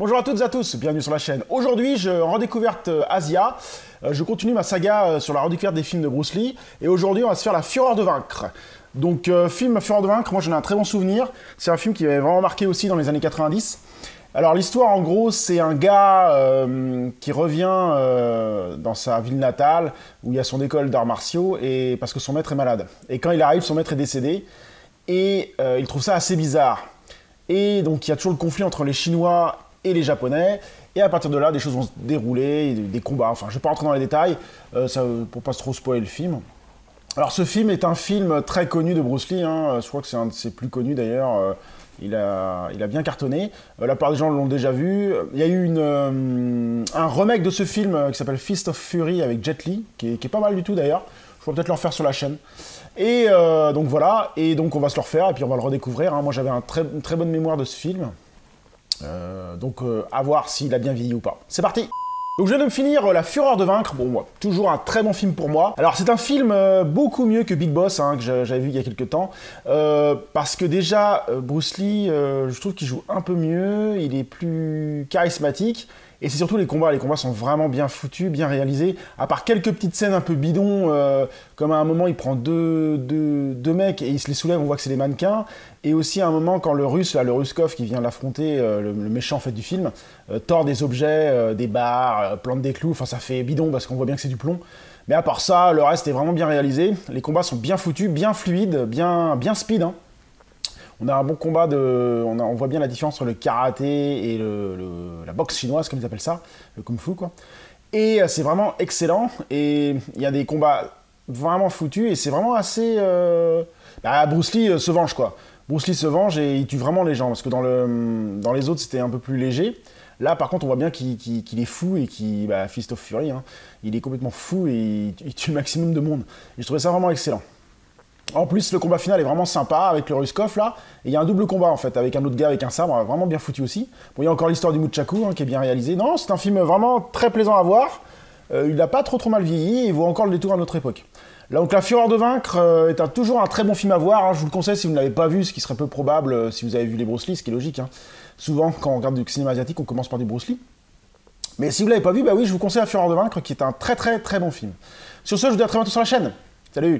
Bonjour à toutes et à tous, bienvenue sur la chaîne. Aujourd'hui, en redécouverte Asia, je continue ma saga sur la redécouverte des films de Bruce Lee, et aujourd'hui on va se faire La Fureur de vaincre. Donc film Fureur de vaincre, moi j'en ai un très bon souvenir, c'est un film qui m'avait vraiment marqué aussi dans les années 90. Alors l'histoire en gros, c'est un gars qui revient dans sa ville natale, où il y a son école d'arts martiaux, et parce que son maître est malade. Et quand il arrive, son maître est décédé, et il trouve ça assez bizarre. Et donc il y a toujours le conflit entre les Chinois et les Japonais, et à partir de là, des choses vont se dérouler, des combats, enfin je ne vais pas rentrer dans les détails, pour pas trop spoiler le film. Alors ce film est un film très connu de Bruce Lee, je crois que c'est un de ses plus connus d'ailleurs, il a bien cartonné, la plupart des gens l'ont déjà vu. Il y a eu un remake de ce film qui s'appelle Fist of Fury avec Jet Li, qui est pas mal du tout d'ailleurs, je pourrais peut-être le refaire sur la chaîne. Et donc voilà, et donc on va se le refaire, et puis on va le redécouvrir, moi j'avais une très bonne mémoire de ce film. Donc à voir s'il a bien vieilli ou pas. C'est parti! Donc je viens de me finir La Fureur de vaincre, bon moi, toujours un très bon film pour moi. Alors c'est un film beaucoup mieux que Big Boss, que j'avais vu il y a quelques temps, parce que déjà Bruce Lee, je trouve qu'il joue un peu mieux, il est plus charismatique, et c'est surtout les combats sont vraiment bien foutus, bien réalisés, à part quelques petites scènes un peu bidons, comme à un moment il prend deux mecs et il se les soulève, on voit que c'est des mannequins, et aussi à un moment quand le russe, là, le Ruskov qui vient l'affronter, le méchant en fait du film, tord des objets, des barres, plante des clous, enfin ça fait bidon parce qu'on voit bien que c'est du plomb. Mais à part ça, le reste est vraiment bien réalisé, les combats sont bien foutus, bien fluides, bien speed. On a un bon combat, on voit bien la différence entre le karaté et la boxe chinoise, comme ils appellent ça, le kung-fu quoi. Et c'est vraiment excellent, et il y a des combats vraiment foutus, et c'est vraiment assez... Bruce Lee se venge quoi. Bruce Lee se venge et il tue vraiment les gens, parce que dans les autres c'était un peu plus léger. Là par contre on voit bien qu'il est fou, et Fist of Fury, il est complètement fou, et il tue le maximum de monde. Et je trouvais ça vraiment excellent. En plus, le combat final est vraiment sympa avec le Ruskov là, et il y a un double combat en fait, avec un autre gars avec un sabre, vraiment bien foutu aussi. Bon, il y a encore l'histoire du Muchaku qui est bien réalisée. Non, c'est un film vraiment très plaisant à voir, il n'a pas trop mal vieilli, et il vaut encore le détour à notre époque. Là, donc La Fureur de vaincre est toujours un très bon film à voir, je vous le conseille si vous ne l'avez pas vu, ce qui serait peu probable si vous avez vu les Bruce Lee, ce qui est logique. Souvent, quand on regarde du cinéma asiatique, on commence par du Bruce Lee. Mais si vous ne l'avez pas vu, oui, je vous conseille La Fureur de vaincre, qui est un très bon film. Sur ce, je vous dis à très bientôt sur la chaîne. Salut!